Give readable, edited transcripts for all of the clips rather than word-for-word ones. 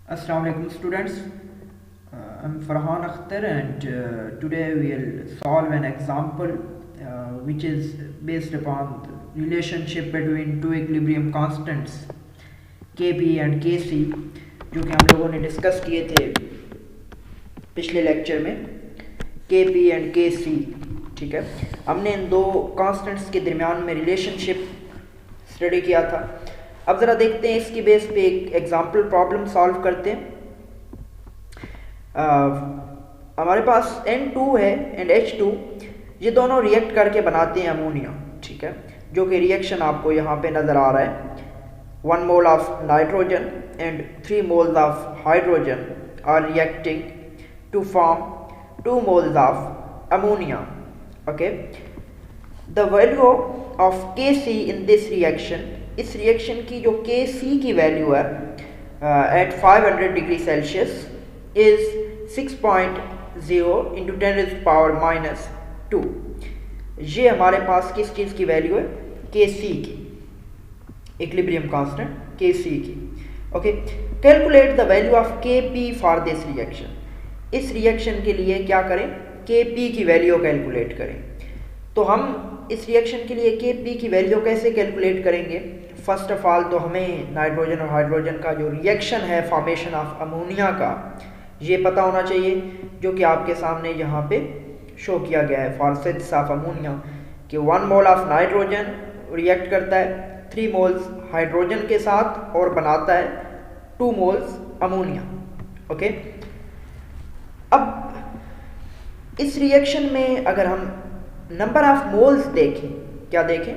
Assalamu alaikum students. I'm Farhan Akhtar and today we'll solve an example which is based upon the relationship between two equilibrium constants Kp and Kc जो कि हम लोगों ने discuss किए थे पिछले lecture में Kp and Kc। ठीक है, हमने इन दो कांस्टेंट्स के दरमियान में रिलेशनशिप स्टडी किया था। अब ज़रा देखते हैं इसकी बेस पे एक एग्जाम्पल प्रॉब्लम सॉल्व करते हैं। हमारे पास N2 है एंड H2, ये दोनों रिएक्ट करके बनाते हैं अमोनिया। ठीक है, जो कि रिएक्शन आपको यहाँ पे नज़र आ रहा है। 1 mole of nitrogen and 3 moles of hydrogen are reacting to form 2 moles of ammonia. Okay, the value of Kc in this reaction, इस रिएक्शन की जो Kc की वैल्यू है at 500 degree Celsius is 6.0 into 10⁻⁻²। ये हमारे पास किस चीज़ की वैल्यू है? Kc की, इक्विलिब्रियम कांस्टेंट Kc की। Okay, calculate the value of Kp for this reaction. इस रिएक्शन के लिए क्या करें? Kp की वैल्यू कैलकुलेट करें। तो हम इस रिएक्शन के लिए Kp की वैल्यू कैसे कैलकुलेट करेंगे? फर्स्ट ऑफ ऑल तो हमें नाइट्रोजन और हाइड्रोजन का जो रिएक्शन है फॉर्मेशन ऑफ अमोनिया का, ये पता होना चाहिए, जो कि आपके सामने यहाँ पे शो किया गया है फॉर सिंथेसिस ऑफ अमोनिया कि 1 मोल ऑफ नाइट्रोजन रिएक्ट करता है 3 मोल्स हाइड्रोजन के साथ और बनाता है 2 मोल्स अमोनिया। ओके, अब इस रिएक्शन में अगर हम नंबर ऑफ मोल्स देखें, क्या देखें?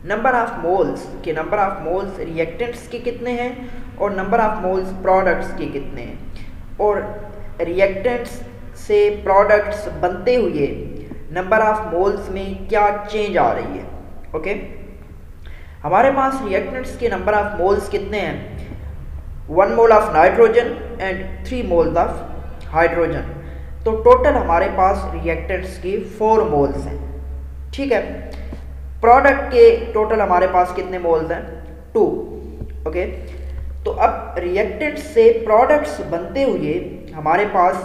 नंबर ऑफ मोल्स के नंबर ऑफ मोल्स रिएक्टेंट्स के कितने हैं और नंबर ऑफ मोल्स प्रोडक्ट्स के कितने हैं, और रिएक्टेंट्स से प्रोडक्ट्स बनते हुए नंबर ऑफ मोल्स में क्या चेंज आ रही है। ओके, हमारे पास रिएक्टेंट्स के नंबर ऑफ मोल्स कितने हैं? 1 mole of nitrogen and 3 moles of hydrogen. तो टोटल हमारे पास रिएक्टेंट्स की 4 मोल्स हैं। ठीक है, प्रोडक्ट के टोटल हमारे पास कितने मोल्स हैं? 2। ओके, तो अब रिएक्टेंट्स से प्रोडक्ट्स बनते हुए हमारे पास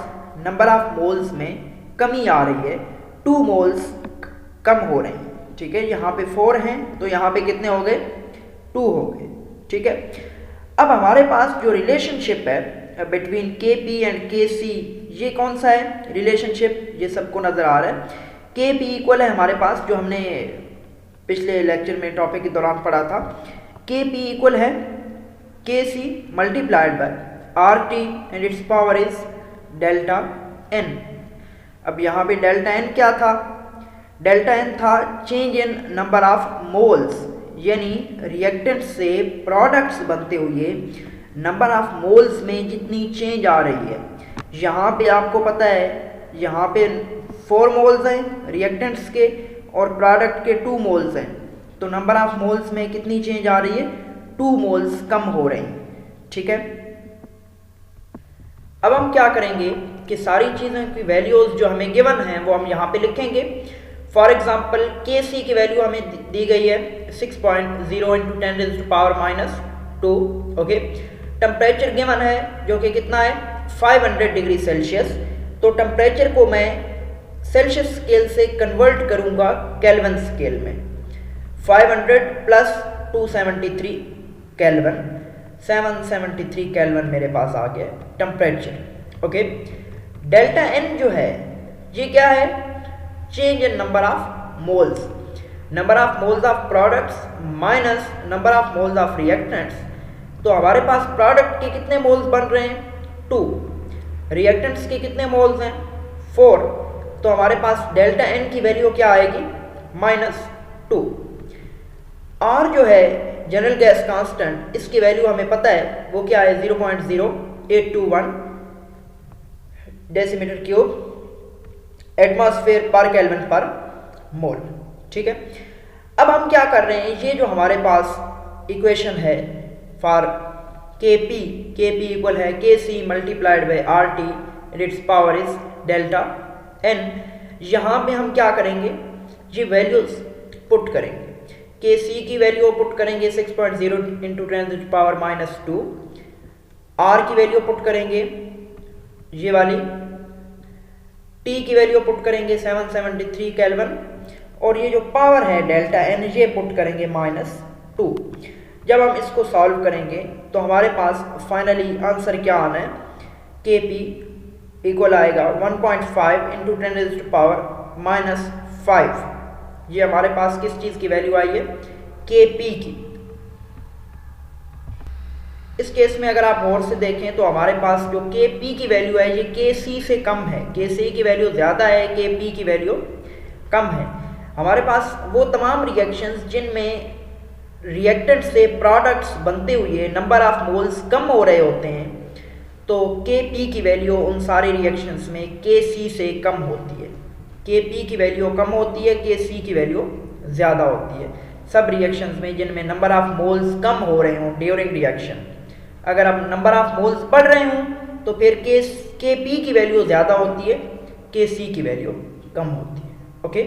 नंबर ऑफ मोल्स में कमी आ रही है, 2 मोल्स कम हो रहे हैं। ठीक है, यहाँ पे 4 हैं तो यहाँ पे कितने हो गए? 2 हो गए। ठीक है, अब हमारे पास जो रिलेशनशिप है बिटवीन Kp एंड Kc, ये कौन सा है रिलेशनशिप? ये सबको नज़र आ रहा है। Kp इक्वल है हमारे पास, जो हमने पिछले लेक्चर में टॉपिक के दौरान पढ़ा था, Kp इक्वल है Kc multiplied by Rt and it's power is delta n। अब यहाँ पे डेल्टा n क्या था? डेल्टा n था change in number of moles, यानी रिएक्टेंट से प्रोडक्ट्स बनते हुए नंबर ऑफ मोल्स में जितनी चेंज आ रही है। यहाँ पे आपको पता है, यहाँ पे 4 मोल्स हैं रिएक्टेंट्स के और प्रोडक्ट के 2 मोल्स हैं, तो नंबर ऑफ मोल्स में कितनी चेंज आ रही है? 2 मोल्स कम हो रही हैं। ठीक है, अब हम क्या करेंगे कि सारी चीज़ों की वैल्यूज जो हमें गिवन हैं वो हम यहाँ पे लिखेंगे। फॉर एग्जांपल Kc की वैल्यू हमें दी गई है 6.0 इंटू 10⁻²। ओके, टेम्परेचर गिवन है जो कि कितना है? 500 डिग्री सेल्सियस। तो टेम्परेचर को मैं सेल्सियस स्केल से कन्वर्ट करूंगा केल्विन स्केल में। 500 प्लस 273 केल्विन, 773 केल्विन मेरे पास आ गया टेम्परेचर। ओके, डेल्टा n जो है ये क्या है? Change in number of moles, number of moles of products minus number of moles of reactants. तो हमारे पास प्रोडक्ट के कितने मोल्स बन रहे हैं? 2। रिएक्टेंट्स के कितने मोल्स हैं? 4। तो हमारे पास डेल्टा n की वैल्यू क्या आएगी? -2। R जो है जनरल गैस कांस्टेंट, इसकी वैल्यू हमें पता है वो क्या है? 0.0821 डेसीमीटर क्यूब एटमॉस्फेयर पर केल्विन पर मोल। ठीक है, अब हम क्या कर रहे हैं? ये जो हमारे पास इक्वेशन है फॉर Kp इक्वल है Kc multiplied by Rt and it's power is delta n। यहाँ पे हम क्या करेंगे? ये वैल्यूज पुट करेंगे। Kc की वैल्यू पुट करेंगे 6.0 इंटू 10⁻²। आर की वैल्यू पुट करेंगे ये वाली, टी की वैल्यू पुट करेंगे 773 केल्विन, और ये जो पावर है डेल्टा एन ये पुट करेंगे -2। जब हम इसको सॉल्व करेंगे तो हमारे पास फाइनली आंसर क्या आना है, के पी इक्वल आएगा 1.5 इंटू 10⁻⁻5। ये हमारे पास किस चीज़ की वैल्यू आई है, के पी की। इस केस में अगर आप और से देखें तो हमारे पास जो के पी की वैल्यू है ये के सी से कम है, के सी की वैल्यू ज़्यादा है, के पी की वैल्यू कम है। हमारे पास वो तमाम रिएक्शंस जिनमें रिएक्टेंट से प्रोडक्ट्स बनते हुए नंबर ऑफ मोल्स कम हो रहे होते हैं, तो के पी की वैल्यू उन सारे रिएक्शंस में के सी से कम होती है। के पी की वैल्यू कम होती है, के सी की वैल्यू ज़्यादा होती है सब रिएक्शंस में जिनमें नंबर ऑफ मोल्स कम हो रहे हों ड्यूरिंग रिएक्शन। अगर अब नंबर ऑफ मोल्स बढ़ रहे हों तो फिर के पी की वैल्यू ज़्यादा होती है, के सी की वैल्यू कम होती है। ओके।